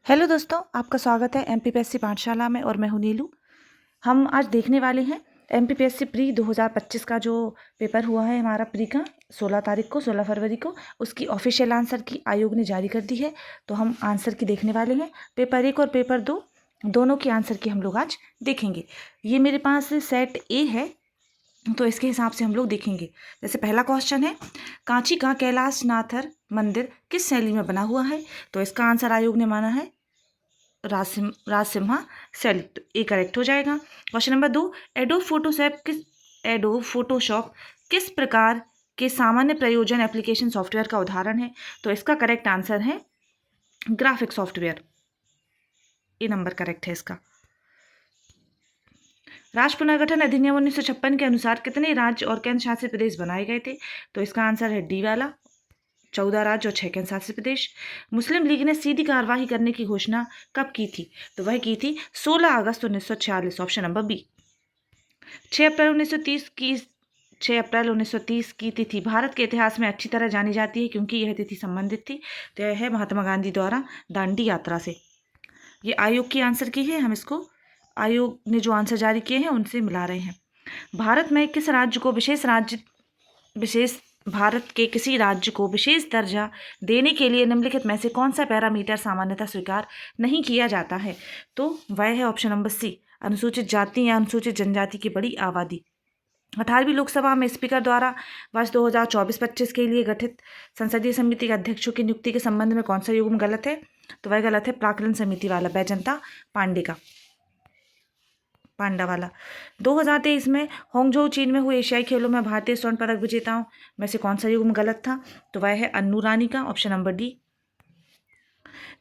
Hello दोस्तों, आपका स्वागत है एमपीपीएससी पाठशाला में और मैं हूं नीलू। हम आज देखने वाले हैं एमपीपीएससी प्री 2025 का जो पेपर हुआ है हमारा प्री का 16 फरवरी को उसकी ऑफिशियल आंसर की आयोग ने जारी कर दी है। तो हम आंसर की देखने वाले हैं। पेपर 1 और पेपर 2 दोनों की आंसर की हम लोग आज देखेंगे। ये मेरे पास सेट ए है, तो इसके हिसाब से हम लोग देखेंगे। जैसे पहला क्वेश्चन है, कांची का कैलाशनाथर मंदिर किस शैली में बना हुआ है? तो इसका आंसर आयोग ने माना है राजसिम्हा शैली। तो ए करेक्ट हो जाएगा। क्वेश्चन नंबर 2, एडोब फोटोशॉप किस प्रकार के सामान्य प्रयोजन एप्लीकेशन सॉफ्टवेयर का उदाहरण है? तो इसका करेक्ट आंसर है ग्राफिक सॉफ्टवेयर। ए नंबर करेक्ट है इसका। राष्ट्र पुनर्गठन अधिनियम 1956 के अनुसार कितने राज्य और केंद्र शासित प्रदेश बनाए गए थे? तो इसका आंसर है डी वाला, 14 राज्य और 6 केंद्र शासित प्रदेश। मुस्लिम लीग ने सीधी कार्यवाही करने की घोषणा कब की थी? तो वह की थी 16 अगस्त 1946, ऑप्शन नंबर बी। 6 अप्रैल 1930 की 6 अप्रैल 1930 की तिथि भारत के इतिहास में अच्छी तरह जानी जाती है क्योंकि यह तिथि संबंधित थी। तो यह है महात्मा गांधी द्वारा दांडी यात्रा से। ये आयोग की आंसर की है, हम इसको आयोग ने जो आंसर जारी किए हैं उनसे मिला रहे हैं। भारत में किस राज्य को भारत के किसी राज्य को विशेष दर्जा देने के लिए निम्नलिखित में से कौन सा पैरामीटर सामान्यतः स्वीकार नहीं किया जाता है? तो वह है ऑप्शन नंबर सी, अनुसूचित जाति या अनुसूचित जनजाति की बड़ी आबादी। 18वीं लोकसभा में स्पीकर द्वारा वर्ष 2024-25 के लिए गठित संसदीय समिति के अध्यक्षों की नियुक्ति के संबंध में कौन सा युग्म गलत है? तो वह गलत है प्राक्कलन समिति वाला, बैजंता पांडा वाला। 2023 में होंगझोउ चीन में हुए एशियाई खेलों में भारतीय स्वर्ण पदक विजेताओं में से कौन सा युग्म गलत था? तो वह है अन्नू रानी का, ऑप्शन नंबर डी।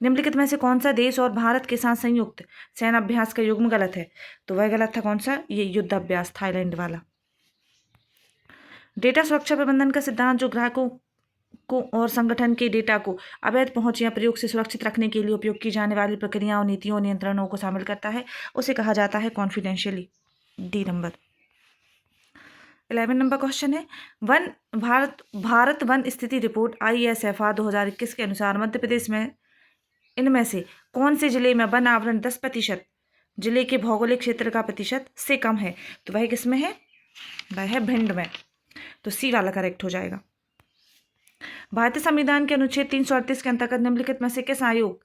निम्नलिखित में से कौन सा देश और भारत के साथ संयुक्त सैन्य अभ्यास का युग्म गलत है? तो वह गलत था कौन सा? ये युद्ध अभ्यास, थाईलैंड वाला। डेटा सुरक्षा प्रबंधन का सिद्धांत जो ग्राहकों को और संगठन के डेटा को अवैध पहुंच या प्रयोग से सुरक्षित रखने के लिए उपयोग की जाने वाली प्रक्रियाओं, नीतियों, नियंत्रणों को शामिल करता है, उसे कहा जाता है confidentiality, D number. 11 number question है, भारत वन स्थिति रिपोर्ट ISFR 2021 के अनुसार मध्य प्रदेश में इनमें से कौन से जिले में वन आवरण 10% जिले के भौगोलिक क्षेत्र का प्रतिशत से कम है? तो वह किस में है? वह है भिंड में। तो सी वाला करेक्ट हो जाएगा। भारतीय संविधान के अनुच्छेद 338 के अंतर्गत निम्नलिखित में से किस आयोग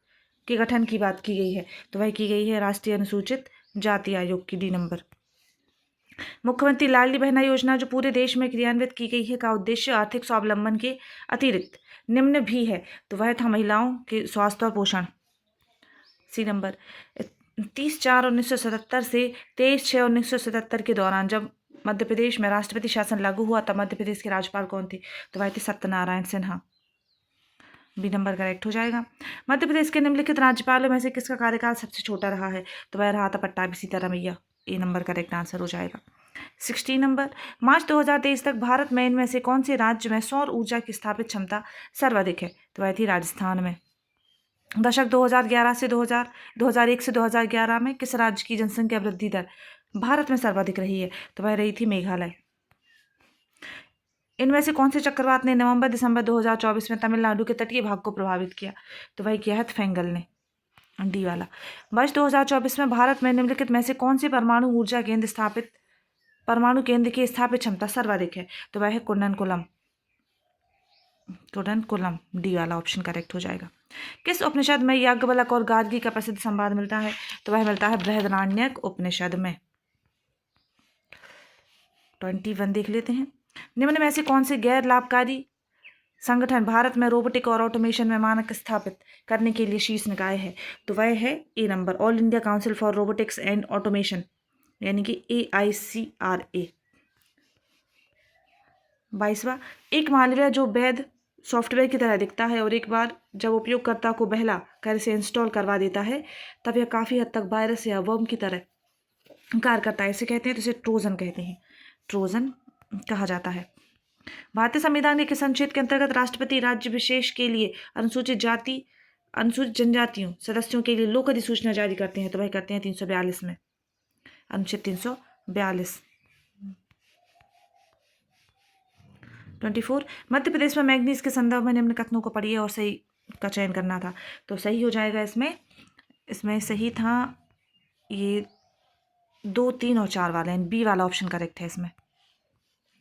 के गठन की बात की गई है? तो वह की गई है राष्ट्रीय अनुसूचित जाति आयोग की, डी नंबर। मुख्यमंत्री लाडली बहना योजना जो पूरे देश में क्रियान्वित की गई है का उद्देश्य आर्थिक स्वावलंबन के अतिरिक्त निम्न भी है। तो वह था महिलाओं के स्वास्थ्य और पोषण, सी नंबर। 30/4/1977 से 23/6/1977 के दौरान जब मध्य प्रदेश में राष्ट्रपति शासन लागू हुआ तब मध्य प्रदेश के राज्यपाल कौन थे? तो वह थे Satyanarayan Sinha, B number correct हो जाएगा। मध्य प्रदेश के निम्नलिखित राज्यपालों में से किसका कार्यकाल सबसे छोटा रहा है? तो वह रहा था पट्टाभी सीतारामैया, ए नंबर करेक्ट आंसर हो जाएगा। 16 नंबर, मार्च 2023 तक भारत में इनमें से कौन से राज्य में सौर ऊर्जा की स्थापित क्षमता सर्वाधिक है? तो वह थी राजस्थान में। दशक 2001 से 2011 में किस राज्य की जनसंख्या वृद्धि दर भारत में सर्वाधिक रही है? तो वह रही थी मेघालय। इनमें से कौन से चक्रवात ने नवंबर-दिसंबर 2024 में तमिलनाडु के तटीय भाग को प्रभावित किया? तो वह किया है फेंगल ने, डी वाला। वर्ष 2024 में भारत में निम्नलिखित में से कौन से परमाणु केंद्र की स्थापित क्षमता सर्वाधिक है? तो वह है कुंडनकुलम, डी वाला ऑप्शन करेक्ट हो जाएगा। किस उपनिषद में याज्ञवल्क्य और गार्गी का प्रसिद्ध संवाद मिलता है? तो वह मिलता है बृहदारण्यक उपनिषद में। 21 देख लेते हैं। निम्न में से कौन से गैर लाभकारी संगठन भारत में रोबोटिक और ऑटोमेशन में मानक स्थापित करने के लिए शीर्ष निकाय है? तो वह है A number, all India council for robotics and automation, यानी कि AICRA। 22वां, एक मालवेयर जो वैध सॉफ्टवेयर की तरह दिखता है और एक बार जब उपयोगकर्ता को बहला कर इसे इंस्टॉल करवा देता है तब यह काफ़ी हद तक वायरस या वर्म की तरह कार्य करता है, इसे कहते हैं, तो इसे ट्रोजन कहते हैं, ट्रोजन कहा जाता है। भारतीय संविधान के किस अनुच्छेद के अंतर्गत राष्ट्रपति राज्य विशेष के लिए अनुसूचित जनजातियों सदस्यों के लिए लोक अधिसूचना जारी करते हैं? तो वह करते हैं 342 में, अनुच्छेद 342। 24, मध्य प्रदेश में मैग्नीज के संदर्भ में निम्न कथनों को पढ़िए और सही का चयन करना था। तो सही हो जाएगा इसमें इसमें सही था ये 2, 3 और 4 वाले, बी वाला ऑप्शन करेक्ट है इसमें।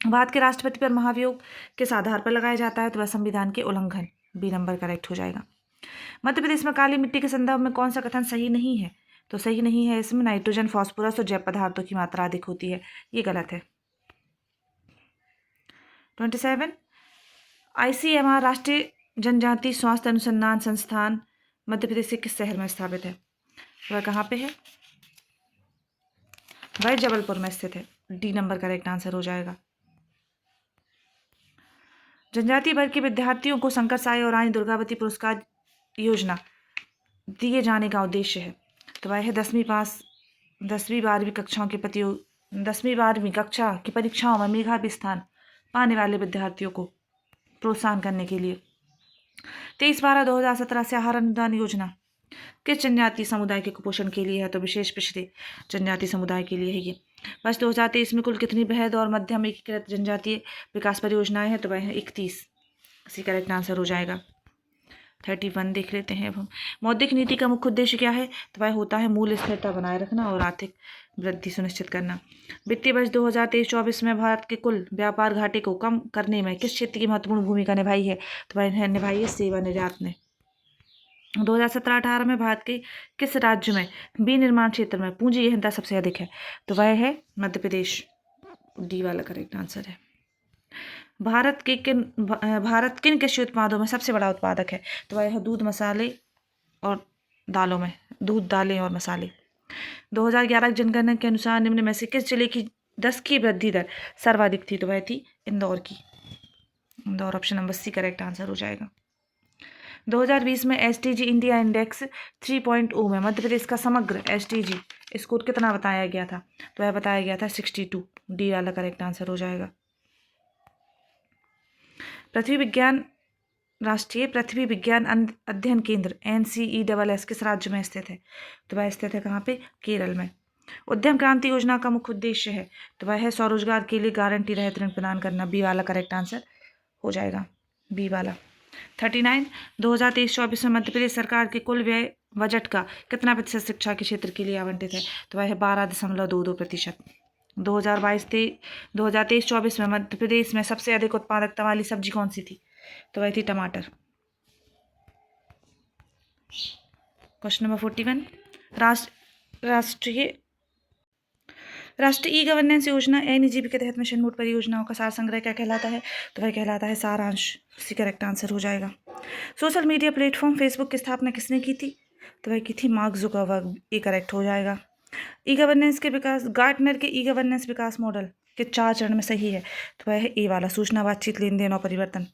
भारत के राष्ट्रपति पर महाभियोग किस आधार पर लगाया जाता है? तो वह संविधान के उल्लंघन, बी नंबर करेक्ट हो जाएगा। मध्य प्रदेश में काली मिट्टी के संदर्भ में कौन सा कथन सही नहीं है? तो सही नहीं है इसमें नाइट्रोजन, फास्फोरस और जैव पदार्थों की मात्रा अधिक होती है, ये गलत है। 27 ICMR राष्ट्रीय जनजाति स्वास्थ्य अनुसंधान संस्थान मध्य प्रदेश के किस शहर में स्थापित है? वह कहाँ पे है? वह जबलपुर में स्थित है, डी नंबर करेक्ट आंसर हो जाएगा। जनजातीय वर्ग के विद्यार्थियों को शंकर साई और रानी दुर्गावती पुरस्कार योजना दिए जाने का उद्देश्य है? तो वह है 10वीं 12वीं कक्षा की परीक्षाओं में मेधावी स्थान पाने वाले विद्यार्थियों को प्रोत्साहन करने के लिए। 23/12/2017 से आहार अनुदान योजना किस जनजातीय समुदाय के कुपोषण के लिए है? तो विशेष पिछड़े जनजातीय समुदाय के लिए है ये। वर्ष 2023 में कुल कितनी वृहद और मध्यम एकीकृत जनजातीय विकास परियोजनाएं हैं? तो वह है 31, इसी करेक्ट आंसर हो जाएगा। 31 देख लेते हैं अब हम। मौद्रिक नीति का मुख्य उद्देश्य क्या है? तो वह होता है मूल्य स्थिरता बनाए रखना और आर्थिक वृद्धि सुनिश्चित करना। वित्तीय वर्ष 2023-24 में भारत के कुल व्यापार घाटे को कम करने में किस क्षेत्र की महत्वपूर्ण भूमिका निभाई है? तो वह निभाई है सेवा निर्यात ने। 2017-18 में भारत के किस राज्य में विनिर्माण क्षेत्र में पूंजी गहनता सबसे अधिक है? तो वह है मध्य प्रदेश, डी वाला करेक्ट आंसर है। भारत किन कृषि उत्पादों में सबसे बड़ा उत्पादक है? तो वह है दूध, मसाले और दालों में, दूध, दालें और मसाले। 2011 जनगणना के अनुसार निम्न में से किस जिले की 10 की वृद्धि दर सर्वाधिक थी? तो वह थी इंदौर की, Indore option number C correct answer हो जाएगा। 2020 में SDG इंडिया इंडेक्स 3.0 में मध्य प्रदेश का समग्र SDG स्कोर कितना बताया गया था? तो वह बताया गया था 62, डी वाला करेक्ट आंसर हो जाएगा। राष्ट्रीय पृथ्वी विज्ञान अध्ययन केंद्र NCESS किस राज्य में स्थित है? तो वह स्थित है कहाँ पे? केरल में। उद्यम क्रांति योजना का मुख्य उद्देश्य है? तो वह है स्वरोजगार के लिए गारंटी रहित ऋण प्रदान करना, बी वाला करेक्ट आंसर हो जाएगा, बी वाला। 39 2023-24 में मध्य प्रदेश सरकार के कुल व्यय बजट का कितना प्रतिशत शिक्षा के क्षेत्र के लिए आवंटित है? तो वह है 12.22%। 2023-24 में मध्य प्रदेश में सबसे अधिक उत्पादकता वाली सब्जी कौन सी थी? तो वह थी टमाटर। क्वेश्चन नंबर 41 राष्ट्रीय ई गवर्नेंस योजना NEGP के तहत मिशन मोड परियोजनाओं का सार संग्रह क्या कहलाता है? तो वह कहलाता है सारांश, इसी करेक्ट आंसर हो जाएगा। सोशल मीडिया प्लेटफॉर्म फेसबुक की स्थापना किसने की थी? तो वह की थी मार्क जुकरबर्ग, ये करेक्ट हो जाएगा। ई गवर्नेंस के विकास, गार्टनर के ई गवर्नेंस विकास मॉडल के 4 चरण में सही है? तो वह है ए वाला, सूचना, बातचीत, लेन देन और परिवर्तन।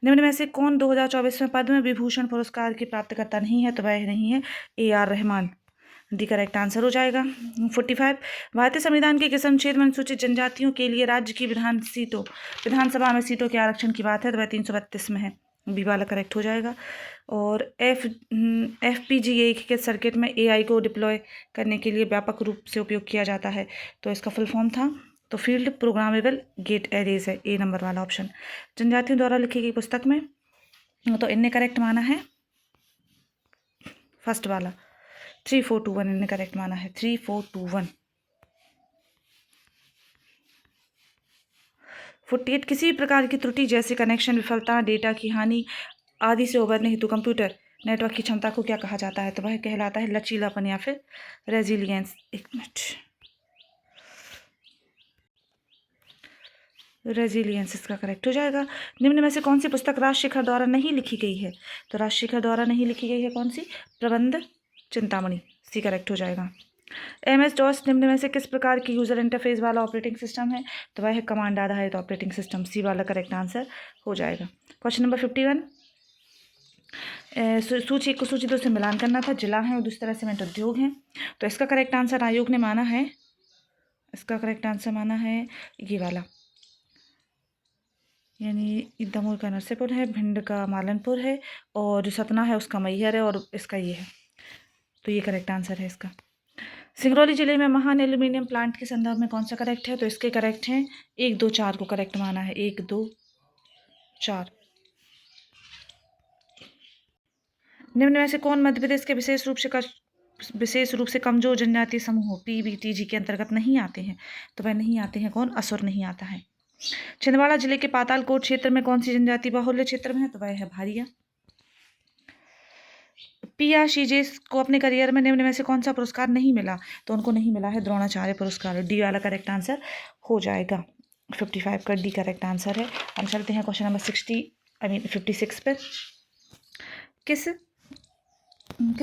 निम्न में से कौन 2024 में पद्म विभूषण पुरस्कार की प्राप्तकर्ता नहीं है? तो वह नहीं है AR Rahman, D correct answer हो जाएगा। 45 भारतीय संविधान के किस अनुच्छेद में अनुसूचित जनजातियों के लिए राज्य की विधानसभा में सीटों के आरक्षण की बात है? तो वह 332 में है, बी वाला करेक्ट हो जाएगा। और FPGA के सर्किट में AI को डिप्लॉय करने के लिए व्यापक रूप से उपयोग किया जाता है, तो इसका फुल फॉर्म था तो फील्ड प्रोग्रामेबल गेट एरेज है, ए नंबर वाला ऑप्शन। जनजातियों द्वारा लिखी गई पुस्तक में तो इनने करेक्ट माना है फर्स्ट वाला, 3421 इनने करेक्ट माना है, 3421। 48 किसी प्रकार की त्रुटि जैसे कनेक्शन विफलता, डेटा की हानि आदि से उबरने हेतु कंप्यूटर नेटवर्क की क्षमता को क्या कहा जाता है? तो वह कहलाता है लचीलापन या फिर रेजिलियंस। एक मिनट, रेजिलियंस इसका करेक्ट हो जाएगा। निम्न में से कौन सी पुस्तक राजशेखर द्वारा नहीं लिखी गई है? तो राजशेखर द्वारा नहीं लिखी गई है कौन सी? प्रबंध चिंतामणि, सी करेक्ट हो जाएगा। MS-DOS निम्न में से किस प्रकार की यूजर इंटरफेस वाला ऑपरेटिंग सिस्टम है? तो वह है कमांड आधारित ऑपरेटिंग सिस्टम, सी वाला करेक्ट आंसर हो जाएगा। क्वेश्चन नंबर 51 सूची 1 को सूची 2 से मिलान करना था, जिला है और दूसरी तरह सीमेंट उद्योग है। तो इसका करेक्ट आंसर आयोग ने माना है, इसका करेक्ट आंसर माना है ये वाला, यानी दमोह का नरसिंहपुर है, भिंड का मालनपुर है और जो सतना है उसका मैहर है और इसका ये है, तो ये करेक्ट आंसर है इसका। सिंगरौली जिले में महान एल्यूमिनियम प्लांट के संदर्भ में कौन सा करेक्ट है? तो इसके करेक्ट हैं 1, 2, 4 को करेक्ट माना है, 1, 2, 4। निम्न में से कौन मध्य प्रदेश के विशेष रूप से विशेष रूप से कमजोर जनजातीय समूह PBTG के अंतर्गत नहीं आते हैं, तो वह नहीं आते हैं कौन? असुर नहीं आता है। छिंदवाड़ा जिले के पातालकोट क्षेत्र में कौन सी जनजाति बाहुल्य क्षेत्र में है? तो वह है भारिया। PRCJ को अपने करियर में निम्न में से कौन सा पुरस्कार नहीं मिला? तो उनको नहीं मिला है द्रोणाचार्य पुरस्कार। डी वाला करेक्ट आंसर हो जाएगा। 55 का डी करेक्ट आंसर है। हम चलते हैं क्वेश्चन नंबर 56 पर। किस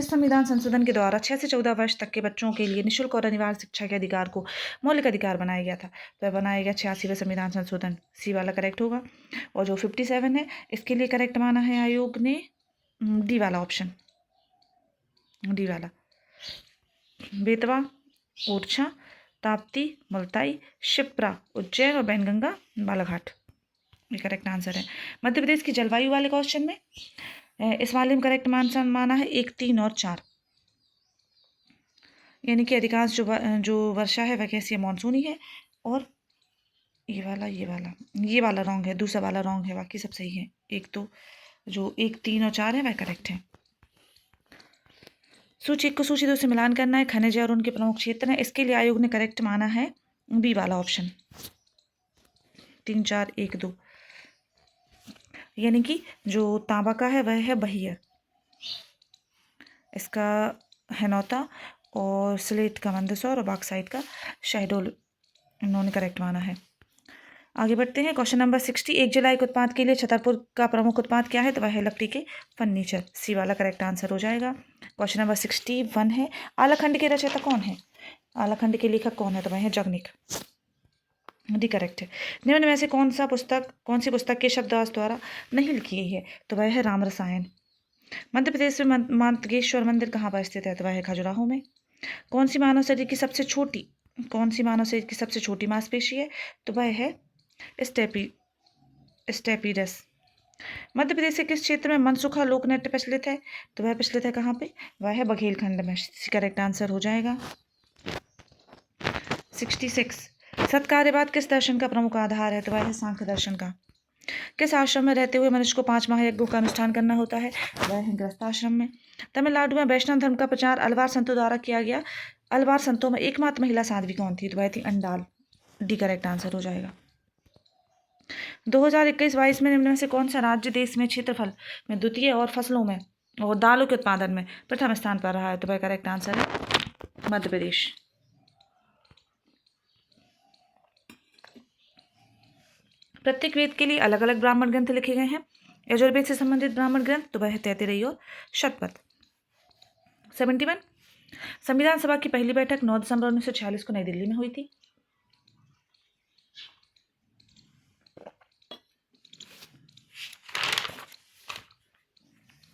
संविधान संशोधन के द्वारा 6 से 14 वर्ष तक के बच्चों के लिए निःशुल्क और अनिवार्य शिक्षा के अधिकार को मौलिक अधिकार बनाया गया था? तो बनाया गया 86वें संविधान संशोधन। सी वाला करेक्ट होगा। और जो 57 है इसके लिए करेक्ट माना है आयोग ने डी वाला ऑप्शन, डी वाला। बेतवा, ओरछा, ताप्ती, मुल्ताई, शिप्रा, उज्जैन और बैनगंगा बालाघाट, ये करेक्ट आंसर है। मध्य प्रदेश की जलवायु वाले क्वेश्चन में इस वाले में करेक्ट माना है 1, 3 और 4, यानी कि अधिकांश जो वर्षा है वह कैसी है? मानसूनी है। और ये वाला रॉन्ग है, दूसरा वाला रॉन्ग है, बाकी सब सही है। एक तो जो 1, 3 और 4 है वह करेक्ट है। सूची 1 को सूची 2 से मिलान करना है, खनिज और उनके प्रमुख क्षेत्र हैं। इसके लिए आयोग ने करेक्ट माना है बी वाला ऑप्शन, 3, 4, 1, 2, यानी कि जो तांबा का है वह है बहियर, इसका हैनौता, और स्लेट का मंदसौर और बॉक्साइट का शहडोल, इन्होंने करेक्ट माना है। आगे बढ़ते हैं क्वेश्चन नंबर 60। 1 जुलाई के उत्पाद के लिए छतरपुर का प्रमुख उत्पाद क्या है? तो वह है लकड़ी के फर्नीचर। सी वाला करेक्ट आंसर हो जाएगा। क्वेश्चन नंबर 61 है, आलाखंड के रचयिता कौन है? आलाखंड के लेखक कौन है? तो वह है जगनिक, डी करेक्ट है। निम्न में से कौन सी पुस्तक के शब्ददास द्वारा नहीं लिखी गई है? तो वह है राम रसायन। मध्य प्रदेश में मार्तंडेश्वर मंदिर कहाँ पर स्थित है? तो वह है खजुराहो में। कौन सी मानव शरीर की सबसे छोटी मांसपेशी है? तो वह है स्टेपीडस। मध्य प्रदेश के किस क्षेत्र में मनसुखा लोक नृत्य प्रचलित है? तो वह प्रचलित है कहाँ पे? वह है बघेलखंड में। करेक्ट आंसर हो जाएगा। 66 सत्कार्यवाद किस दर्शन का प्रमुख आधार है? तो वह है सांख्य दर्शन का। किस आश्रम में रहते हुए मनुष्य को 5 महायज्ञों का अनुष्ठान करना होता है? वह है गृहस्थ आश्रम में। तमिलनाडु में वैष्णव धर्म का प्रचार अलवार संतों द्वारा किया गया। अलवार संतों में एकमात्र महिला साध्वी कौन थी? तो वह थी अंडाल। डी करेक्ट आंसर हो जाएगा। 2021-22 में निम्न में से कौन सा राज्य देश में क्षेत्रफल में द्वितीय और फसलों में और दालों के उत्पादन में प्रथम स्थान पर रहा है? तो वह करेक्ट आंसर है मध्य प्रदेश। प्रत्येक वेद के लिए अलग अलग ब्राह्मण ग्रंथ लिखे गए हैं। यजुर्वेद से संबंधित ब्राह्मण ग्रंथ तो वह है तैत्तिरीय और शतपथ। 71 संविधान सभा की पहली बैठक 9 दिसंबर 1946 को नई दिल्ली में हुई थी।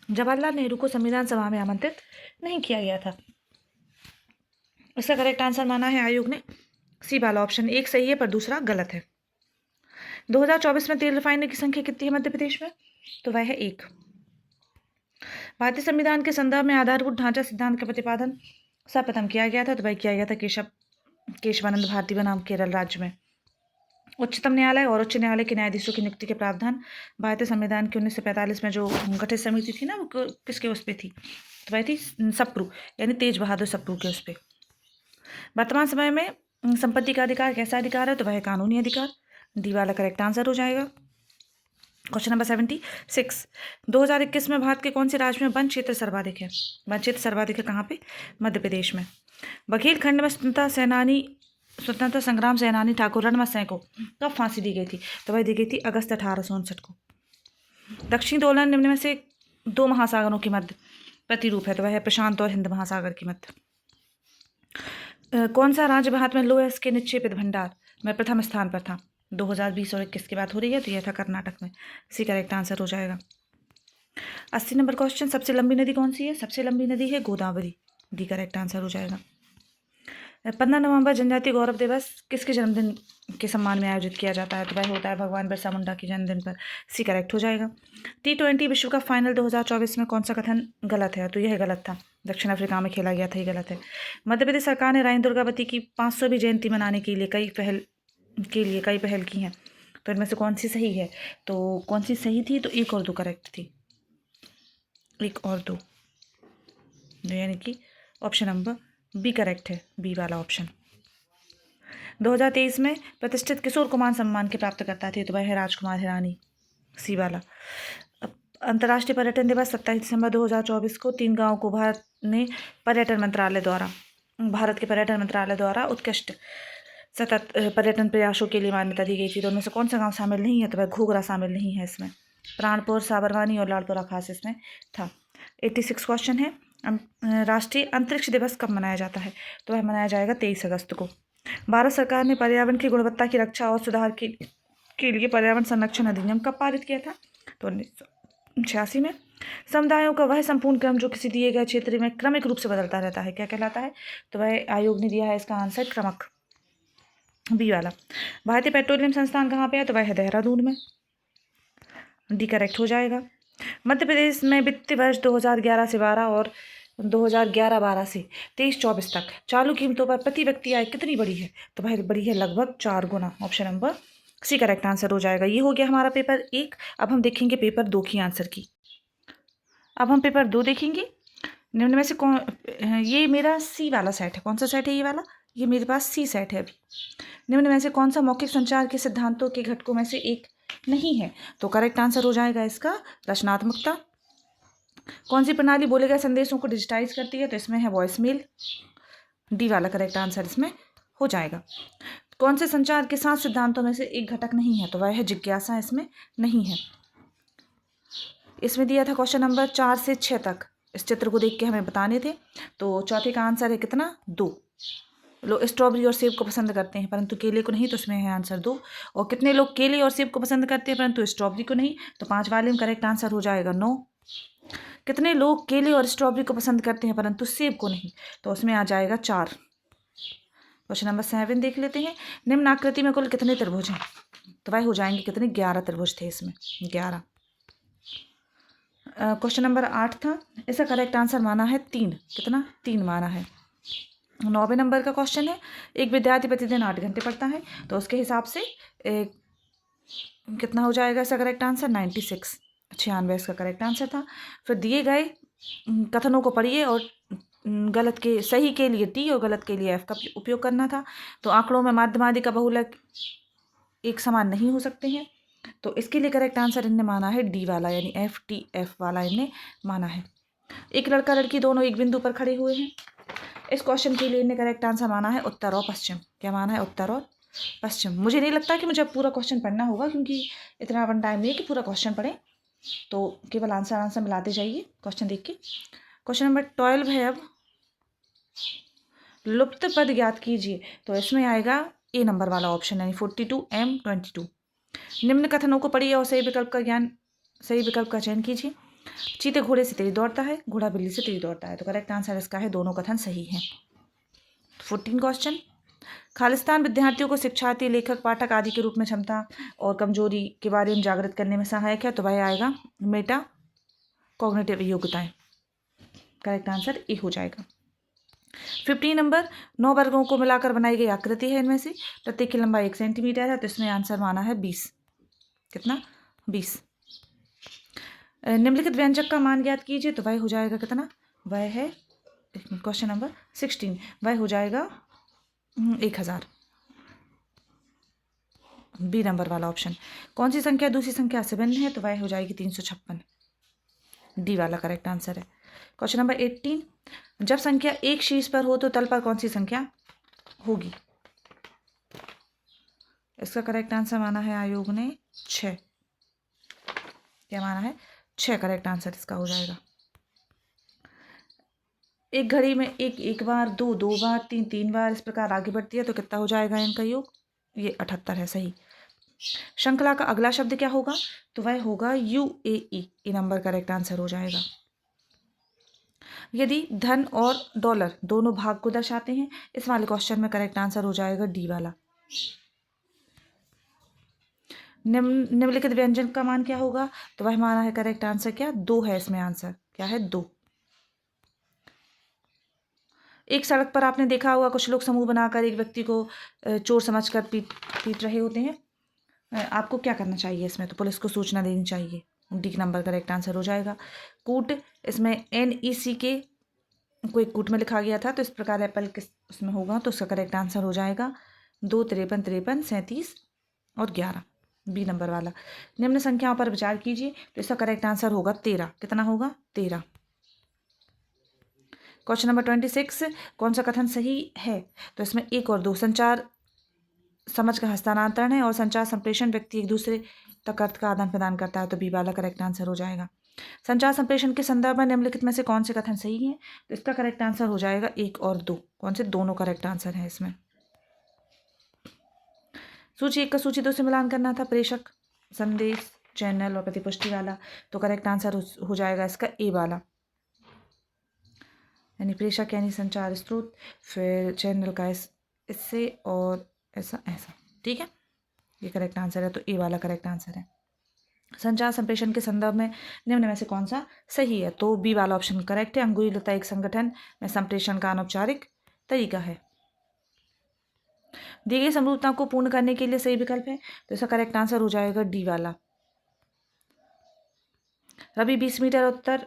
जवाहरलाल नेहरू को संविधान सभा में आमंत्रित नहीं किया गया था। इसका करेक्ट आंसर माना है आयोग ने सी वाला ऑप्शन। 1 सही है पर दूसरा गलत है। 2024 में तेल रिफाइनरी की संख्या कितनी है मध्य प्रदेश में? तो वह है 1। भारतीय संविधान के संदर्भ में आधारभूत ढांचा सिद्धांत का प्रतिपादन सर्वप्रथम किया गया था। तो वह किया गया था केशवानंद भारती बनाम केरल राज्य में। उच्चतम न्यायालय और उच्च न्यायालय के न्यायाधीशों की नियुक्ति के प्रावधान भारतीय संविधान के 1945 में जो गठित समिति थी ना, वो किसके उस पर थी? तो वह थी सप्रू, यानी तेज बहादुर सप्रू के उस पर। वर्तमान समय में संपत्ति का अधिकार कैसा अधिकार है? तो वह कानूनी अधिकार। डी वाला करेक्ट आंसर हो जाएगा। क्वेश्चन नंबर 76 2021 में भारत के कौन से राज्य में वन क्षेत्र सर्वाधिक है? वन क्षेत्र सर्वाधिक है कहाँ पे? मध्य प्रदेश में। बघेलखंड में स्वतंत्रता संग्राम सेनानी ठाकुर रणमत सिंह को कब फांसी दी गई थी? तो वह दी गई थी अगस्त 1859 को। दक्षिणी दोलन निम्न में से 2 महासागरों के मध्य प्रतिरूप है। तो वह है प्रशांत और हिंद महासागर के मध्य। कौन सा राज्य भारत में लोएस के निक्षेपित भंडार में प्रथम स्थान पर था? 2020 और 21 की बात हो रही है, तो यह था कर्नाटक में। सी करेक्ट आंसर हो जाएगा। 80 नंबर क्वेश्चन, सबसे लंबी नदी कौन सी है? सबसे लंबी नदी है गोदावरी। डी करेक्ट आंसर हो जाएगा। 15 नवंबर जनजातीय गौरव दिवस किसके जन्मदिन के सम्मान में आयोजित किया जाता है? तो वह होता है भगवान बिरसा मुंडा के जन्मदिन पर। सी करेक्ट हो जाएगा। T20 विश्व कप फाइनल 2024 में कौन सा कथन गलत है? तो यह गलत था, दक्षिण अफ्रीका में खेला गया था, ये गलत है। मध्य प्रदेश सरकार ने रानी दुर्गावती की 500वीं जयंती मनाने के लिए कई पहल की हैं। तो इनमें से कौन सी सही है? तो कौन सी सही थी? तो 1 और 2 करेक्ट थी। 1 और 2 यानी कि ऑप्शन नंबर बी करेक्ट है, बी वाला ऑप्शन। 2023 में प्रतिष्ठित किशोर कुमार सम्मान के प्राप्तकर्ता थे, तो वह है राजकुमार हिरानी, सी वाला। अंतर्राष्ट्रीय पर्यटन दिवस 27 दिसंबर 2024 को 3 गाँव को भारत के पर्यटन मंत्रालय द्वारा उत्कृष्ट सतत पर्यटन प्रयासों के लिए मान्यता दी गई थी। तो उनमें से कौन सा गांव शामिल नहीं है? तो वह घूघरा शामिल नहीं है इसमें। प्राणपुर, साबरवानी और लालपुरा खास इसमें था। 86 क्वेश्चन है, राष्ट्रीय अंतरिक्ष दिवस कब मनाया जाता है? तो वह मनाया जाएगा 23 अगस्त को। भारत सरकार ने पर्यावरण की गुणवत्ता की रक्षा और सुधार के लिए पर्यावरण संरक्षण अधिनियम कब पारित किया था? तो 1986 में। समुदायों का वह संपूर्ण क्रम जो किसी दिए गए क्षेत्र में क्रमिक रूप से बदलता रहता है, क्या कहलाता है? तो वह आयोग ने दिया है इसका आंसर क्रमक, बी वाला। भारतीय पेट्रोलियम संस्थान कहाँ पे है? तो वह है देहरादून में, डी करेक्ट हो जाएगा। मध्य प्रदेश में वित्तीय वर्ष 2011 से 12 और 2011-12 से 23-24 तक चालू कीमतों पर प्रति व्यक्ति आय कितनी बढ़ी है? तो वह बढ़ी है लगभग 4 गुना, option number C correct answer हो जाएगा। ये हो गया हमारा पेपर 1। अब हम देखेंगे पेपर 2 की आंसर की। अब हम पेपर 2 देखेंगे। निम्न में से कौन, ये मेरा सी वाला सेट है। कौन सा सेट है ये वाला? ये मेरे पास सी सेट है अभी। निम्न में से कौन सा मौखिक संचार के सिद्धांतों के घटकों में से एक नहीं है? तो करेक्ट आंसर हो जाएगा इसका रचनात्मकता। कौन सी प्रणाली बोले गए संदेशों को डिजिटाइज करती है? तो इसमें है वॉइस मेल, डी वाला करेक्ट आंसर इसमें हो जाएगा। कौन से संचार के 7 सिद्धांतों में से एक घटक नहीं है? तो वह है जिज्ञासा, इसमें नहीं है। इसमें दिया था क्वेश्चन नंबर 4 से 6 तक, इस चित्र को देख के हमें बताने थे। तो चौथे का आंसर है कितना? 2। लोग स्ट्रॉबेरी और सेब को पसंद करते हैं परंतु केले को नहीं, तो इसमें है आंसर 2। और कितने लोग केले और सेब को पसंद करते हैं परंतु स्ट्रॉबेरी को नहीं? तो 5 वाले में करेक्ट आंसर हो जाएगा 9। कितने लोग केले और स्ट्रॉबेरी को पसंद करते हैं परंतु सेब को नहीं? तो उसमें आ जाएगा 4। क्वेश्चन नंबर 7 देख लेते हैं। निम्न आकृति में कुल कितने त्रिभुज हैं? तो वह हो जाएंगे कितने? 11 त्रिभुज थे इसमें, 11। क्वेश्चन नंबर 8 था, इसका करेक्ट आंसर माना है 3। कितना? 3 माना है। 9वें नंबर का क्वेश्चन है, एक विद्यार्थी प्रतिदिन 8 घंटे पढ़ता है, तो उसके हिसाब से कितना हो जाएगा इसका करेक्ट आंसर? 96, 96 इसका करेक्ट आंसर था। फिर दिए गए कथनों को पढ़िए और गलत के सही के लिए टी और गलत के लिए एफ का उपयोग करना था। तो आंकड़ों में माध्यमादि का बहुलक एक समान नहीं हो सकते हैं, तो इसके लिए करेक्ट आंसर इनने माना है डी वाला, यानी FTF वाला इनने माना है। एक लड़का लड़की दोनों एक बिंदु पर खड़े हुए हैं, इस क्वेश्चन के लिए इन्हें करेक्ट आंसर माना है उत्तर और पश्चिम। क्या माना है? उत्तर और पश्चिम। मुझे नहीं लगता कि मुझे पूरा क्वेश्चन पढ़ना होगा, क्योंकि इतना अपन टाइम नहीं है कि पूरा क्वेश्चन पढ़ें, तो केवल आंसर मिलाते जाइए क्वेश्चन देख के। क्वेश्चन नंबर 12 है, अब लुप्त पद ज्ञात कीजिए, तो इसमें आएगा ए नंबर वाला ऑप्शन, यानी 42M22। निम्न कथनों को पढ़िए और सही विकल्प का चयन कीजिए। चीते घोड़े से तेज दौड़ता है, घोड़ा बिल्ली से तेज दौड़ता है, तो करेक्ट आंसर इसका है दोनों कथन सही हैं। 14 क्वेश्चन, खालिस्तान विद्यार्थियों को शिक्षार्थी, लेखक, पाठक आदि के रूप में क्षमता और कमजोरी के बारे में जागृत करने में सहायक है, तो वह आएगा मेटा कॉग्निटिव योग्यताएं। करेक्ट आंसर ए हो जाएगा। 15 नंबर, 9 वर्गों को मिलाकर बनाई गई आकृति है, इनमें से प्रत्येक की लंबाई 1 सेंटीमीटर है, तो इसमें आंसर माना है 20। कितना? 20। निम्नलिखित व्यंजक का मान ज्ञात कीजिए, तो वह हो जाएगा कितना? वह है क्वेश्चन नंबर 16, वह हो जाएगा 1000, बी नंबर वाला ऑप्शन। कौन सी संख्या दूसरी संख्या से भिन्न है? तो वह हो जाएगी 356, डी वाला करेक्ट आंसर है। क्वेश्चन नंबर 18, जब संख्या एक शीर्ष पर हो तो तल पर कौन सी संख्या होगी? इसका करेक्ट आंसर माना है आयोग ने 6। क्या माना है? 6 करेक्ट आंसर इसका हो जाएगा। एक घड़ी में एक बार, दो बार, तीन बार इस प्रकार आगे बढ़ती है, तो कितना हो जाएगा इनका योग? ये 78 है, सही। श्रृंखला का अगला शब्द क्या होगा? तो वह होगा UAE, ए नंबर करेक्ट आंसर हो जाएगा। यदि धन और डॉलर दोनों भाग को दर्शाते हैं, इस वाले क्वेश्चन में करेक्ट आंसर हो जाएगा डी वाला। निम्नलिखित व्यंजन का मान क्या होगा? तो वह माना है करेक्ट आंसर क्या? 2 है इसमें आंसर। क्या है? 2। एक सड़क पर आपने देखा होगा कुछ लोग समूह बनाकर एक व्यक्ति को चोर समझकर पीट रहे होते हैं, आपको क्या करना चाहिए इसमें? तो पुलिस को सूचना देनी चाहिए, डी नंबर करेक्ट आंसर हो जाएगा। कूट, इसमें NECK को एक कूट में लिखा गया था, तो इस प्रकार एप्पल किस उसमें होगा, तो उसका करेक्ट आंसर हो जाएगा 2, 53, 53, 37 और 11, बी नंबर वाला। निम्न संख्याओं पर विचार कीजिए, तो इसका करेक्ट आंसर होगा 13। कितना होगा? 13। क्वेश्चन नंबर 26, कौन सा कथन सही है? तो इसमें 1 और 2, संचार समझ का हस्तांतरण है और संचार संप्रेषण व्यक्ति एक दूसरे तक अर्थ का आदान प्रदान करता है, तो बी वाला करेक्ट आंसर हो जाएगा। संचार संप्रेषण के संदर्भ में निम्नलिखित में से कौन से कथन सही है? तो इसका करेक्ट आंसर हो जाएगा 1 और 2। कौन से? दोनों करेक्ट आंसर है इसमें। सूची 1 का सूची 2 से मिलान करना था, प्रेषक, संदेश, चैनल और प्रतिपुष्टि वाला, तो करेक्ट आंसर हो जाएगा इसका ए वाला, यानी प्रेषक यानी संचार स्रोत, फिर चैनल का इससे और ऐसा ऐसा। ठीक है, ये करेक्ट आंसर है, तो ए वाला करेक्ट आंसर है। संचार संप्रेषण के संदर्भ में निम्न में से कौन सा सही है? तो बी वाला ऑप्शन करेक्ट है। अंगुली लता एक संगठन में संप्रेषण का अनौपचारिक तरीका है। दी गई समरूपता को पूर्ण करने के लिए सही विकल्प है, तो इसका करेक्ट आंसर हो जाएगा डी वाला। रवि 20 मीटर उत्तर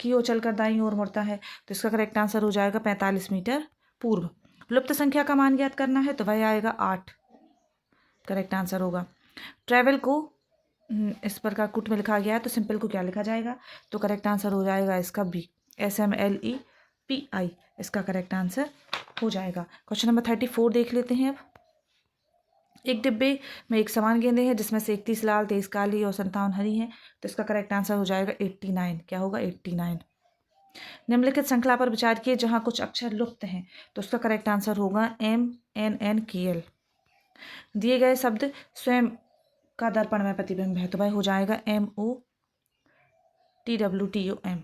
की ओर चलकर दाईं ओर मुड़ता है, तो इसका करेक्ट आंसर हो जाएगा 45 मीटर पूर्व। लुप्त संख्या का मान ज्ञात करना है, तो वह आएगा 8, करेक्ट आंसर होगा। ट्रैवल को इस प्रकार कुट में लिखा गया है, तो सिंपल को क्या लिखा जाएगा? तो करेक्ट आंसर हो जाएगा इसका बी, SMLEPI, इसका करेक्ट आंसर हो जाएगा। क्वेश्चन नंबर 34 देख लेते हैं अब। एक डिब्बे में एक समान गेंदें हैं, जिसमें से 31 लाल, 23 काली और 57 हरी हैं, तो इसका करेक्ट आंसर हो जाएगा 89। क्या होगा? 89। निम्नलिखित श्रृंखला पर विचार किए जहां कुछ अक्षर लुप्त हैं, तो उसका करेक्ट आंसर होगा MNNKL। दिए गए शब्द स्वयं का दर्पण में प्रतिबिंब है, तो वह हो जाएगा MOTWTOM।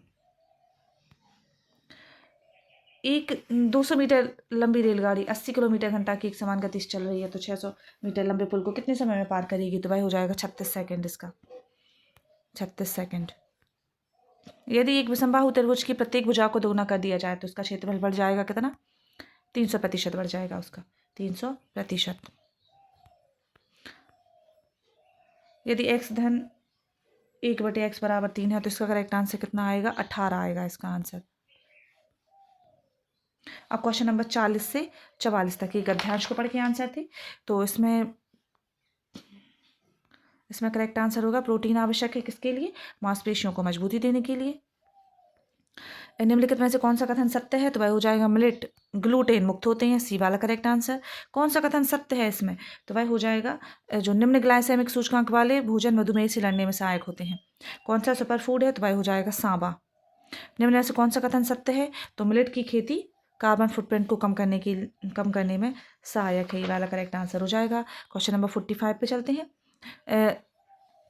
एक 200 मीटर लंबी रेलगाड़ी 80 किलोमीटर घंटा की एक समान गति से चल रही है, तो 600 मीटर लंबे पुल को कितने समय में पार करेगी? तो वह हो जाएगा 36 सेकंड, इसका 36 सेकंड। यदि एक विषमबाहु त्रिभुज की प्रत्येक भुजा को दोगुना कर दिया जाए, तो उसका क्षेत्रफल बढ़ जाएगा कितना? 300% बढ़ जाएगा उसका, 300%। यदि x धन 1/x बराबर 3 है, तो इसका करेक्ट आंसर कितना आएगा? 18 आएगा इसका आंसर। अब क्वेश्चन नंबर 40 से 44 तक एक गद्यांश को पढ़ के आंसर थे, तो इसमें करेक्ट आंसर होगा प्रोटीन आवश्यक है किसके लिए? मांसपेशियों को मजबूती देने के लिए। निम्नलिखित में से कौन सा कथन सत्य है? तो वह हो जाएगा मिलेट ग्लूटेन मुक्त होते हैं, सी वाला करेक्ट आंसर। कौन सा कथन सत्य है इसमें? तो वह हो जाएगा जो निम्न ग्लाइसेमिक सूचकांक वाले भोजन मधुमेह से लड़ने में सहायक होते हैं। कौन सा सुपर फूड है? तो वह हो जाएगा सांबा। निम्न में से कौन सा कथन सत्य है? तो मिलेट की खेती कार्बन फुटप्रिंट को कम करने में सहायक है, ये वाला करेक्ट आंसर हो जाएगा। क्वेश्चन नंबर 45 पे चलते हैं।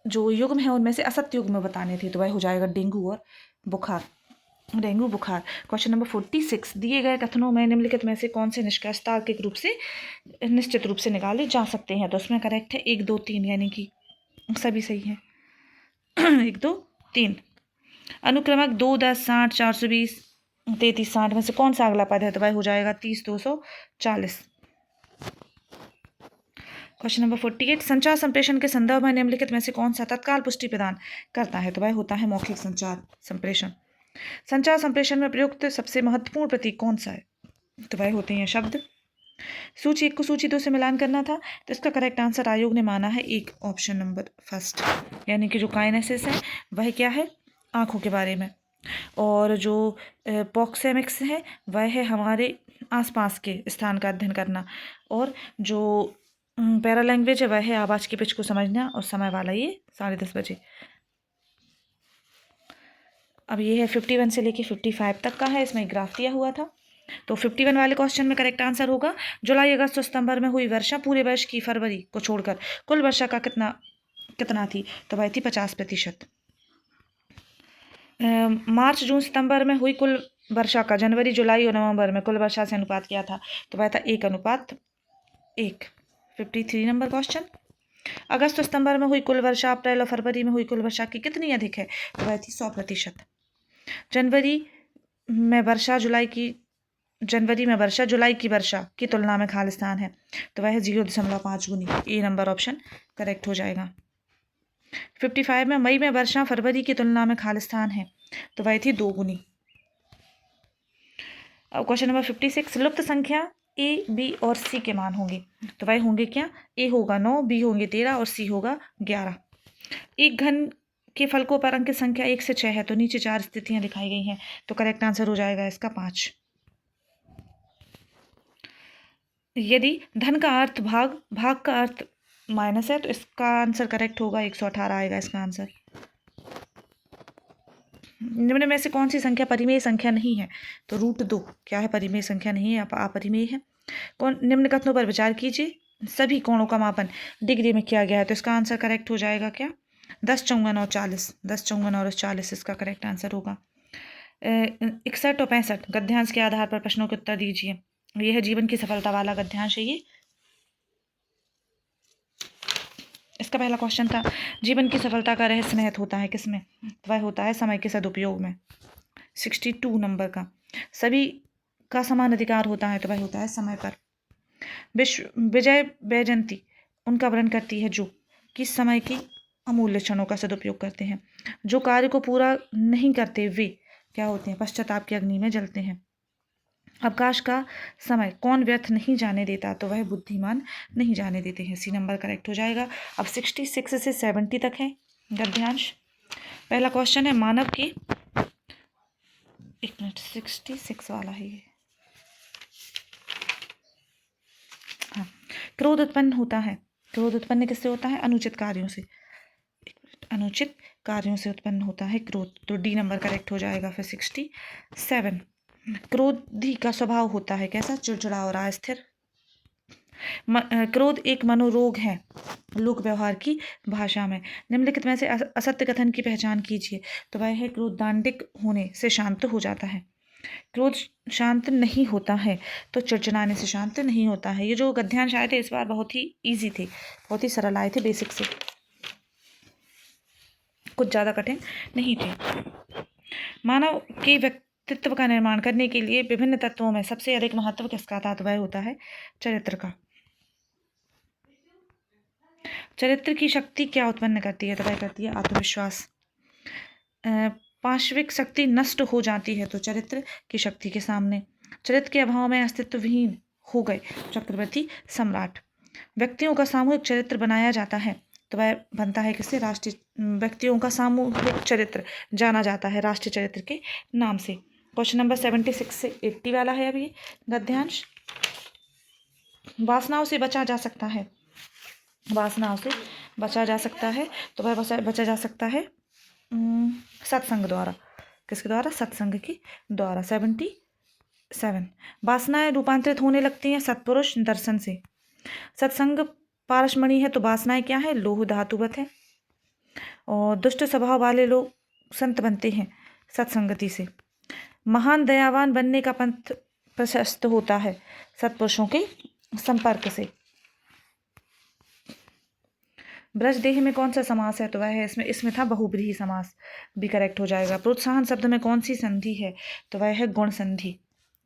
जो युग्म है उनमें से असत्य युग्म बताने थे, तो वह हो जाएगा डेंगू और बुखार, डेंगू बुखार। क्वेश्चन नंबर 46, दिए गए कथनों में निम्नलिखित में से कौन से निष्कर्ष तार्किक रूप से निश्चित रूप से निकाले जा सकते हैं? तो उसमें करेक्ट है 1, 2, 3, यानी कि सभी सही है। 1, 2, 3। अनुक्रमक 2, 10, 60, 420, 33, 60 में से कौन सा अगला पद है? तो वह हो जाएगा 30, 240। क्वेश्चन नंबर 48, संचार संप्रेषण के संदर्भ में निम्नलिखित में से कौन सा तत्काल पुष्टि प्रदान करता है? तो वह होता है मौखिक संचार संप्रेषण। संचार संप्रेषण में प्रयुक्त सबसे महत्वपूर्ण प्रतीक कौन सा है? तो वह होते हैं शब्द। सूची 1 को सूची 2 से मिलान करना था, तो इसका करेक्ट आंसर आयोग ने माना है एक, ऑप्शन नंबर फर्स्ट, यानी कि जो काइनेसिस है वह क्या है? आँखों के बारे में, और जो पॉक्सेमिक्स है वह है हमारे आसपास के स्थान का अध्ययन करना, और जो पैरा लैंग्वेज है वह है आवाज़ की पिच को समझना, और समय वाला ये 10:30 बजे। अब ये है 51 से लेके 55 तक का है, इसमें ग्राफ दिया हुआ था। तो 51 वाले क्वेश्चन में करेक्ट आंसर होगा जुलाई, अगस्त और सितंबर में हुई वर्षा पूरे वर्ष की फरवरी को छोड़कर कुल वर्षा का कितना थी? तो वह थी 50%। मार्च, जून, सितंबर में हुई कुल वर्षा का जनवरी, जुलाई और नवंबर में कुल वर्षा से अनुपात क्या था? तो वह था 1:1। 53 नंबर क्वेश्चन, अगस्त और सितंबर में हुई कुल वर्षा अप्रैल और फरवरी में हुई कुल वर्षा की कितनी अधिक है? तो वह थी 100%। जनवरी में वर्षा जुलाई की वर्षा की तुलना में खालिस्तान है, तो वह 0.5 गुनी, ए नंबर ऑप्शन करेक्ट हो जाएगा। 55 में मई में वर्षा फरवरी की तुलना में खालिस्तान है, तो वह थी 2 गुनी। अब क्वेश्चन नंबर 56, लुप्त संख्या ए, बी और सी के मान होंगे। तो वह होंगे क्या? ए होगा 9, बी होंगे 13 और सी होगा 11। एक घन के फलकों पर अंकित संख्या 1 से 6 है, तो नीचे 4 स्थितियां दिखाई गई हैं, तो करेक्ट आंसर हो जाएगा इसका 5। यदि धन का अर्थ भाग, भाग का अर्थ माइनस है, तो इसका आंसर करेक्ट होगा 118 आएगा इसका आंसर। निम्न में से कौन सी संख्या परिमेय संख्या नहीं है? तो √2 क्या है? परिमेय संख्या नहीं है, अपरिमेय है। कौन? निम्न कथनों पर विचार कीजिए, सभी कोणों का मापन डिग्री में किया गया है, तो इसका आंसर करेक्ट हो जाएगा क्या? 10, 54 और 40, 10, 54 और 40 इसका करेक्ट आंसर होगा। 61 और 65 गद्यांश के आधार पर प्रश्नों के उत्तर दीजिए। यह है जीवन की सफलता वाला गद्यांश है ये। इसका पहला क्वेश्चन था, जीवन की सफलता का रहस्य निहित होता है किसमें? तो वह होता है समय के सदुपयोग में। 62 नंबर का, सभी का समान अधिकार होता है, तो वह होता है समय पर। विजय बैजंती उनका वर्णन करती है जो किस समय की अमूल्य क्षणों का सदुपयोग करते हैं। जो कार्य को पूरा नहीं करते वे क्या होते हैं? पश्चाताप की अग्नि में जलते हैं। अवकाश का समय कौन व्यर्थ नहीं जाने देता? तो वह बुद्धिमान नहीं जाने देते हैं। सी नंबर करेक्ट हो जाएगा। अब 66 से 70 तक है गद्यांश। पहला क्वेश्चन है मानव की, 1 मिनट, 66 वाला है ये। हाँ, क्रोध उत्पन्न होता है। क्रोध उत्पन्न किससे होता है? अनुचित कार्यों से। अनुचित कार्यों से उत्पन्न होता है क्रोध, तो डी नंबर करेक्ट हो जाएगा फिर 67। क्रोधी का स्वभाव होता है कैसा? चिड़चिड़ा और अस्थिर। क्रोध एक मनोरोग है लोक व्यवहार की भाषा में। निम्नलिखित में से असत्य कथन की पहचान कीजिए। तो वह है क्रोध दांडिक होने से शांत हो जाता है। क्रोध शांत नहीं होता है, तो चिड़चिड़ाने से शांत नहीं होता है। ये जो गद्यांश आए थे इस बार बहुत ही इजी थे, बहुत ही सरल आए थे, बेसिक से, कुछ ज़्यादा कठिन नहीं थे। मानव के व्यक्तित्व का निर्माण करने के लिए विभिन्न तत्वों में सबसे अधिक महत्व किसका था? तो वह होता है चरित्र का। चरित्र की शक्ति क्या उत्पन्न करती है? तो वह करती है आत्मविश्वास। पार्श्विक शक्ति नष्ट हो जाती है तो चरित्र की शक्ति के सामने। चरित्र के अभाव में अस्तित्वहीन हो गए चक्रवर्ती सम्राट। व्यक्तियों का सामूहिक चरित्र बनाया जाता है, तो वह बनता है किससे? राष्ट्रीय। व्यक्तियों का सामूहिक चरित्र जाना जाता है राष्ट्रीय चरित्र के नाम से। क्वेश्चन नंबर 76 से 80 वाला है अभी गद्यांश। वासनाओं से बचा जा सकता है। वासनाओं से बचा जा सकता है, तो वह बचा जा सकता है सत्संग द्वारा। किसके द्वारा? सत्संग के द्वारा। 77 वासनाएं रूपांतरित होने लगती हैं सत्पुरुष दर्शन से। सत्संग पारसमणि है, तो वासनाएं क्या है? लोह धातुवत है। और दुष्ट स्वभाव वाले लोग संत बनते हैं सत्संगति से। महान दयावान बनने का पंथ प्रशस्त होता है सत्पुरुषों के संपर्क से। ब्रज देह में कौन सा समास है? तो वह है इसमें था बहुब्रीहि समास, भी करेक्ट हो जाएगा। प्रोत्साहन शब्द में कौन सी संधि है? तो वह है गुण संधि।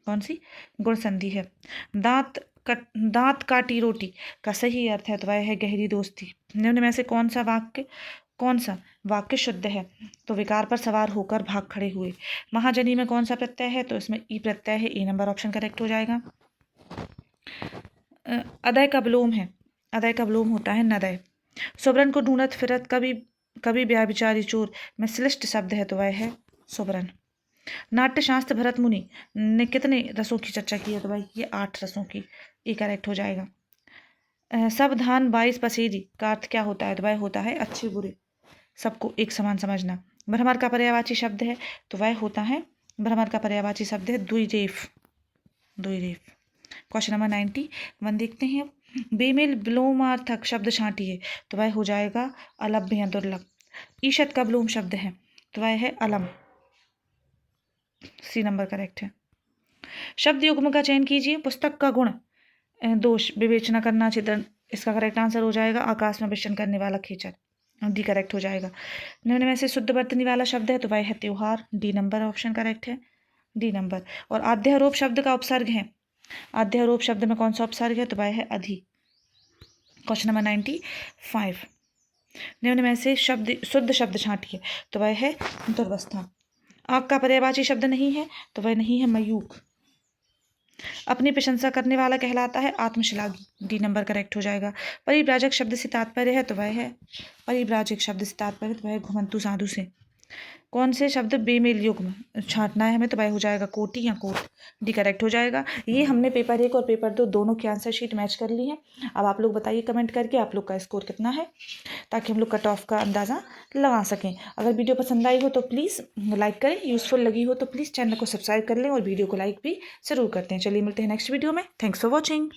कौन सी? गुण संधि है। दांत काटी रोटी का सही अर्थ है, तो वह है गहरी दोस्ती। निम्न में से कौन सा वाक्य शुद्ध है? तो विकार पर सवार होकर भाग खड़े हुए। महाजनी में कौन सा प्रत्यय है? तो इसमें ई प्रत्यय है। ए नंबर ऑप्शन करेक्ट हो जाएगा। अदय का विलोम है। अदय का विलोम होता है नदय। सुबरन को ढूंढत फिरत कभी व्याभिचारी चोर में श्लिष्ट शब्द है, तो वह है सुबरन। नाट्यशास्त्र भरत मुनि ने कितने रसों की चर्चा की है? तो भाई ये 8 रसों की। ये करेक्ट हो जाएगा। सावधान 22 पसेरी का अर्थ क्या होता है? तो वह होता है अच्छे बुरे सबको एक समान समझना। भ्रमर का पर्यायवाची शब्द है, तो वह होता है, भ्रमर का पर्यायवाची शब्द है द्विरेफ। क्वेश्चन नंबर 91 देखते हैं अब। बेमेल विलोमार्थक शब्द छांटिए, तो वह हो जाएगा अलभ्य या दुर्लभ। ईशत का विलोम शब्द है, तो वह है अलम। सी नंबर करेक्ट है। शब्द युग्म का चयन कीजिए। पुस्तक का गुण दोष विवेचना करना छिद्रन, इसका करेक्ट आंसर हो जाएगा आकाश में विचरण करने वाला खेचर। डी करेक्ट हो जाएगा। निम्न में से शुद्ध वर्तनी वाला शब्द है, तो वह है त्योहार। डी नंबर ऑप्शन करेक्ट है। D number. और आध्यारोप शब्द का उपसर्ग है। आध्यारोप शब्द में कौन सा उपसर्ग है? तो वह है अधि। Question number 95। निम्न में से शुद्ध शब्द छांटिए, तो वह है दुर्वस्था। आग का पर्यायवाची शब्द नहीं है, तो वह नहीं है मयूख। अपनी प्रशंसा करने वाला कहलाता है आत्मश्लाघी। डी नंबर करेक्ट हो जाएगा। परिव्राजक शब्द से तात्पर्य है तो वह है, परिव्राजक शब्द से तात्पर्य तो वह घुमंतु साधु से। कौन से शब्द बेमेल युग्म छांटना है हमें तो वह हो जाएगा कोटि या कोट। डी करेक्ट हो जाएगा। ये हमने पेपर 1 और पेपर 2 दोनों की आंसर शीट मैच कर ली है। अब आप लोग बताइए कमेंट करके आप लोग का स्कोर कितना है, ताकि हम लोग कट ऑफ का अंदाज़ा लगा सकें। अगर वीडियो पसंद आई हो तो प्लीज़ लाइक करें, यूज़फुल लगी हो तो प्लीज़ चैनल को सब्सक्राइब कर लें और वीडियो को लाइक भी ज़रूर करते हैं। चलिए मिलते हैं नेक्स्ट वीडियो में। Thanks for watching.